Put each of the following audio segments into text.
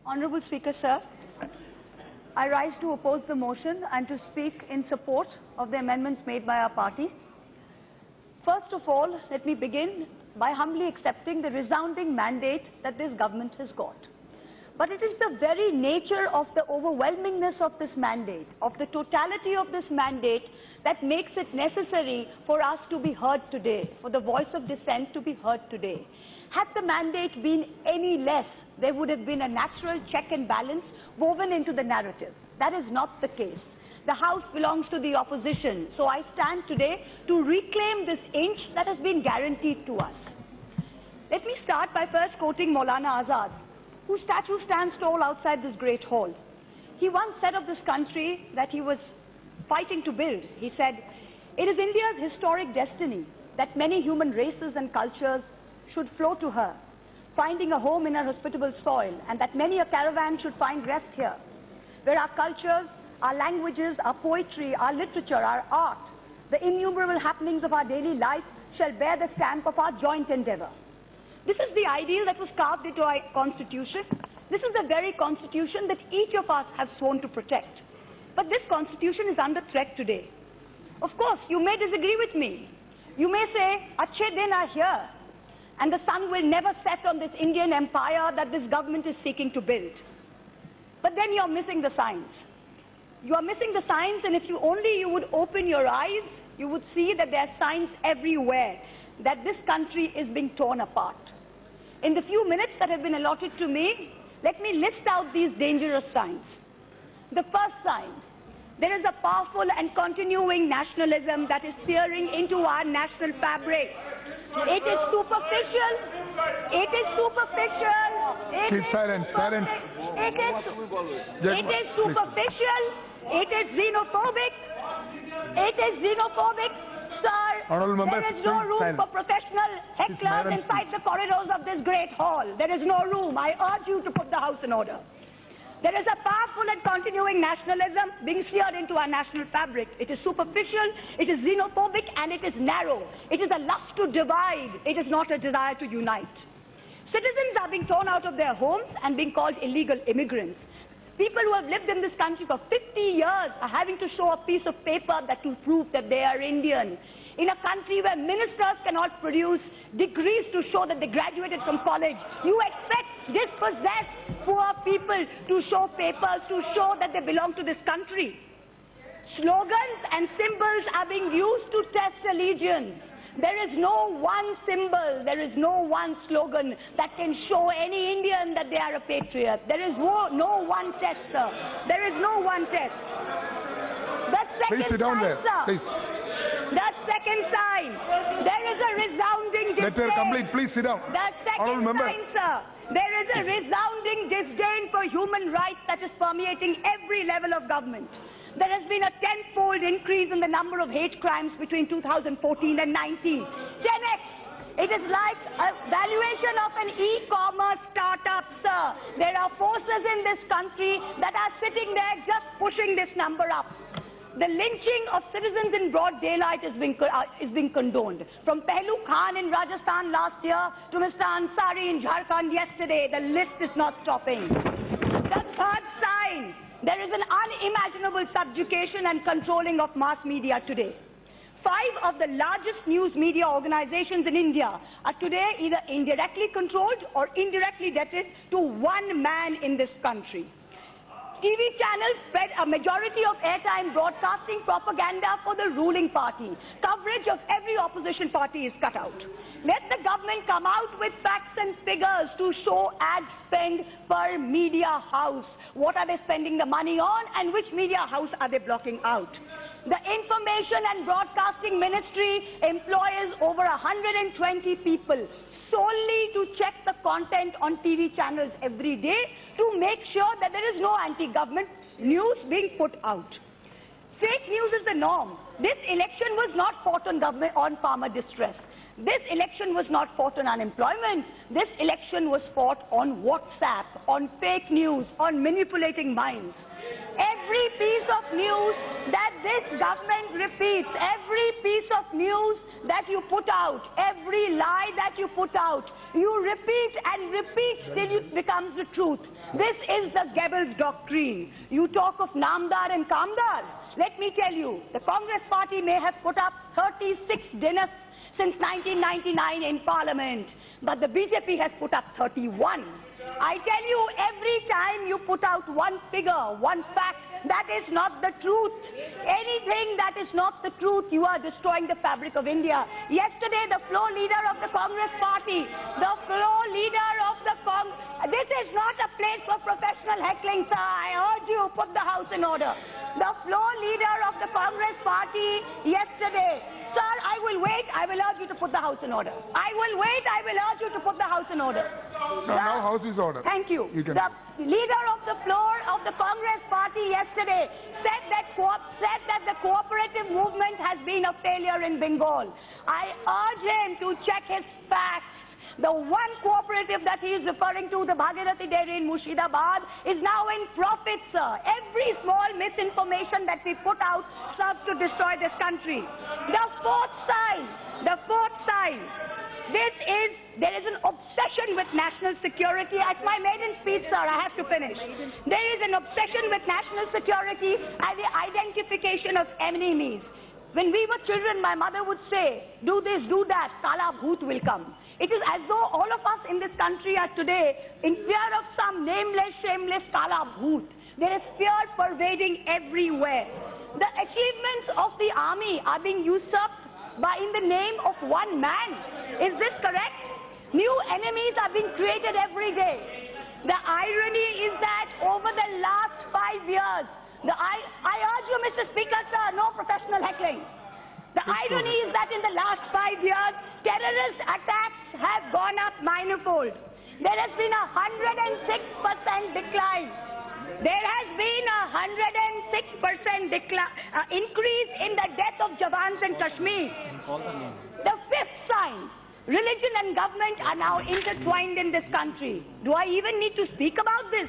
Honourable Speaker, sir, I rise to oppose the motion and to speak in support of the amendments made by our party. First of all, let me begin by humbly accepting the resounding mandate that this government has got. But it is the very nature of the overwhelmingness of this mandate, of the totality of this mandate, that makes it necessary for us to be heard today, for the voice of dissent to be heard today. Had the mandate been any less, there would have been a natural check and balance woven into the narrative. That is not the case. The House belongs to the opposition, so I stand today to reclaim this inch that has been guaranteed to us. Let me start by first quoting Maulana Azad, whose statue stands tall outside this great hall. He once said of this country that he was fighting to build. He said, "It is India's historic destiny that many human races and cultures should flow to her, finding a home in her hospitable soil, and that many a caravan should find rest here, where our cultures, our languages, our poetry, our literature, our art, the innumerable happenings of our daily life shall bear the stamp of our joint endeavour." This is the ideal that was carved into our constitution. This is the very constitution that each of us have sworn to protect. But this constitution is under threat today. Of course, you may disagree with me. You may say, "Achhe din are here, and the sun will never set on this Indian empire that this government is seeking to build." But then you're missing the signs. You are missing the signs, and if you would open your eyes, you would see that there are signs everywhere that this country is being torn apart. In the few minutes that have been allotted to me, let me list out these dangerous signs. The first sign: there is a powerful and continuing nationalism that is searing into our national fabric. It is superficial. It is superficial. It is superficial. It is xenophobic. It is xenophobic. Sir, there is no room for professional hecklers inside the corridors of this great hall. There is no room. I urge you to put the House in order. There is a powerful and continuing nationalism being seared into our national fabric. It is superficial, it is xenophobic, and it is narrow. It is a lust to divide. It is not a desire to unite. Citizens are being torn out of their homes and being called illegal immigrants. People who have lived in this country for 50 years are having to show a piece of paper that to prove that they are Indian. In a country where ministers cannot produce degrees to show that they graduated from college, you expect dispossessed poor people to show papers to show that they belong to this country. Slogans and symbols are being used to test allegiance. There is no one symbol, there is no one slogan that can show any Indian that they are a patriot. There is no one test, sir. There is no one test. The second Please sit down there. Please. The second sign, there is a resounding disdain. Let her complete. Please sit down. The second sign, sir, there is a resounding disdain for human rights that is permeating every level of government. There has been a tenfold increase in the number of hate crimes between 2014 and 19. 10x. It is like a valuation of an e-commerce startup, sir. There are forces in this country that are sitting there just pushing this number up. The lynching of citizens in broad daylight is being condoned. From Pehlu Khan in Rajasthan last year to Mr. Ansari in Jharkhand yesterday, the list is not stopping. The third sign: there is an unimaginable subjugation and controlling of mass media today. 5 of the largest news media organizations in India are today either indirectly controlled or indirectly debted to one man in this country. TV channels spread a majority of airtime broadcasting propaganda for the ruling party. Coverage of every opposition party is cut out. Let the government come out with facts and figures to show ad spend per media house. What are they spending the money on, and which media house are they blocking out? The Information and Broadcasting Ministry employs over 120 people solely to check the content on TV channels every day to make sure that there is no anti-government news being put out. Fake news is the norm. This election was not fought on farmer distress. This election was not fought on unemployment. This election was fought on WhatsApp, on fake news, on manipulating minds. Every piece of news that this government repeats every piece of news that you put out, every lie that you put out, you repeat and repeat till it becomes the truth. This is the Goebbels doctrine. You talk of Namdar and Kamdar. Let me tell you, the Congress party may have put up 36 dinners since 1999 in Parliament, but the BJP has put up 31. I tell you, every time you put out one figure, one fact, that is not the truth. Anything that is not the truth, you are destroying the fabric of India. Yesterday, the floor leader of the Congress party, this is not a place for professional heckling, sir. I urge you, put the house in order. The floor leader of the Congress party yesterday, sir, I will wait, I will urge you to put the house in order. I will wait, I will urge you to put the house in order. Now house is order. Thank you. The leader of the floor of the Congress party yesterday said that the cooperative movement has been a failure in Bengal. I urge him to check his facts. The one cooperative that he is referring to, the Bhagirathi Dairy in Murshidabad, is now in profit, sir. Every small misinformation that we put out serves to destroy this country. The fourth sign, there is an obsession with national security. At my maiden speech, sir, I have to finish. There is an obsession with national security and the identification of enemies. When we were children, my mother would say, do this, do that, Kala Bhoot will come. It is as though all of us in this country are today in fear of some nameless, shameless Kala Bhoot. There is fear pervading everywhere. The achievements of the army are being usurped in the name of one man. Is this correct? New enemies are being created every day. The irony is that over the last 5 years, I urge you, Mr. Speaker, sir, no professional heckling. The irony is that in the last 5 years, terrorist attacks have gone up manifold. There has been a 106% decline. There has been a 106% increase in the death of Jawans in Kashmir. The fifth sign, religion and government are now intertwined in this country. Do I even need to speak about this?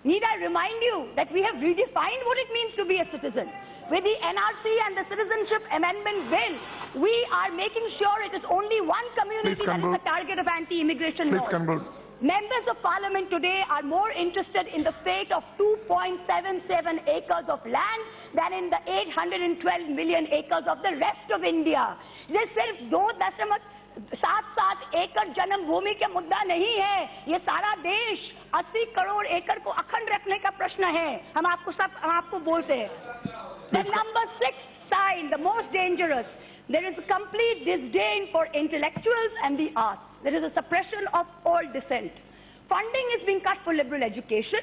Need I remind you that we have redefined what it means to be a citizen? With the NRC and the Citizenship Amendment Bill, we are making sure it is only one community that is the target of anti-immigration laws. Members of Parliament today are more interested in the fate of 2.77 acres of land than in the 812 million acres of the rest of India. This सिर्फ 2.7 एकड़ जन्म भूमि के मुद्दा नहीं है, ये सारा देश 80 करोड़ एकड़ को अखंड रखने का प्रश्न है. हम आपको बोलते हैं. The number 6 sign, the most dangerous, there is a complete disdain for intellectuals and the arts. There is a suppression of all dissent. Funding is being cut for liberal education.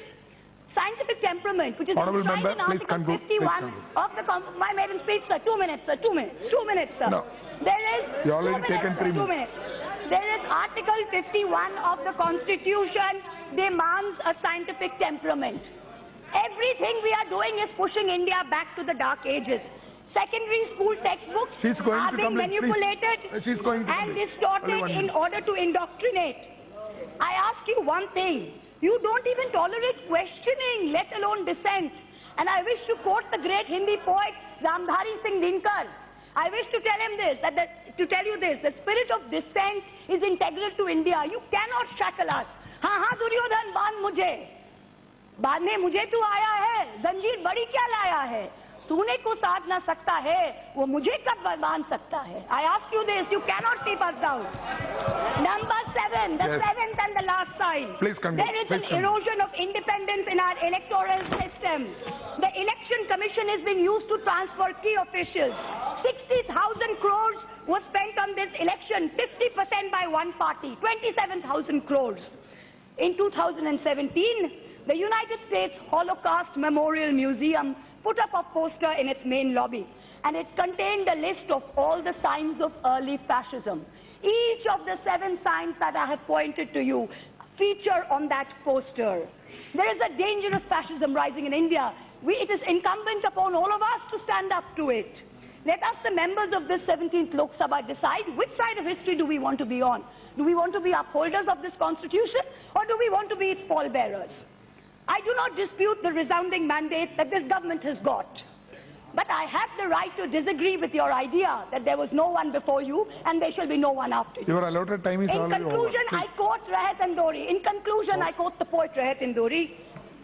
Scientific temperament, which is enshrined in Article 51 of my maiden speech, sir. 2 minutes, sir. 2 minutes. 2 minutes, sir. No. You already taken 3 minutes. There is Article 51 of the Constitution demands a scientific temperament. Everything we are doing is pushing India back to the dark ages. Secondary school textbooks are being manipulated and distorted in order to indoctrinate. I ask you one thing. You don't even tolerate questioning, let alone dissent. And I wish to quote the great Hindi poet Ramdhari Singh Dinkar. I wish to tell him this, the spirit of dissent is integral to India. You cannot shackle us. हाँ दुर्योधन बांध मुझे, बाद में मुझे तू आया है, जंजीर बड़ी क्या लाया है, तूने को साध ना सकता है, वो मुझे कब बांध सकता है. I ask you this, you cannot keep us down. Number 7, the seventh and the last sign. There is an erosion of independence in our electoral system. The election commission has been used to transfer key officials. 60,000 crores was spent on this election, 50% by one party, 27,000 crores. In 2017, the United States Holocaust Memorial Museum put up a poster in its main lobby, and it contained a list of all the signs of early fascism. Each of the 7 signs that I have pointed to you feature on that poster. There is a dangerous fascism rising in India. It is incumbent upon all of us to stand up to it. Let us, the members of this 17th Lok Sabha, decide which side of history do we want to be on. Do we want to be upholders of this constitution, or do we want to be its pallbearers? I do not dispute the resounding mandate that this government has got. But I have the right to disagree with your idea that there was no one before you and there shall be no one after you. Your allotted time is already over. In conclusion, I quote Rahat Indori. In conclusion, I quote the poet Rahat Indori.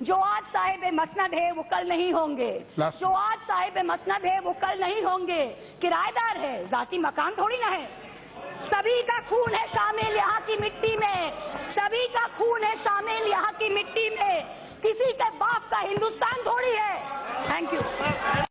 जो आज साहिब मसनद है वो कल नहीं होंगे, जो आज साहिब मसनद है वो कल नहीं होंगे, किराएदार है जाती मकान थोड़ी ना है, सभी का खून है शामिल यहाँ की मिट्टी में, सभी का खून है शामिल यहाँ की मिट्टी में, किसी के बाप का हिंदुस्तान थोड़ी है। Thank you.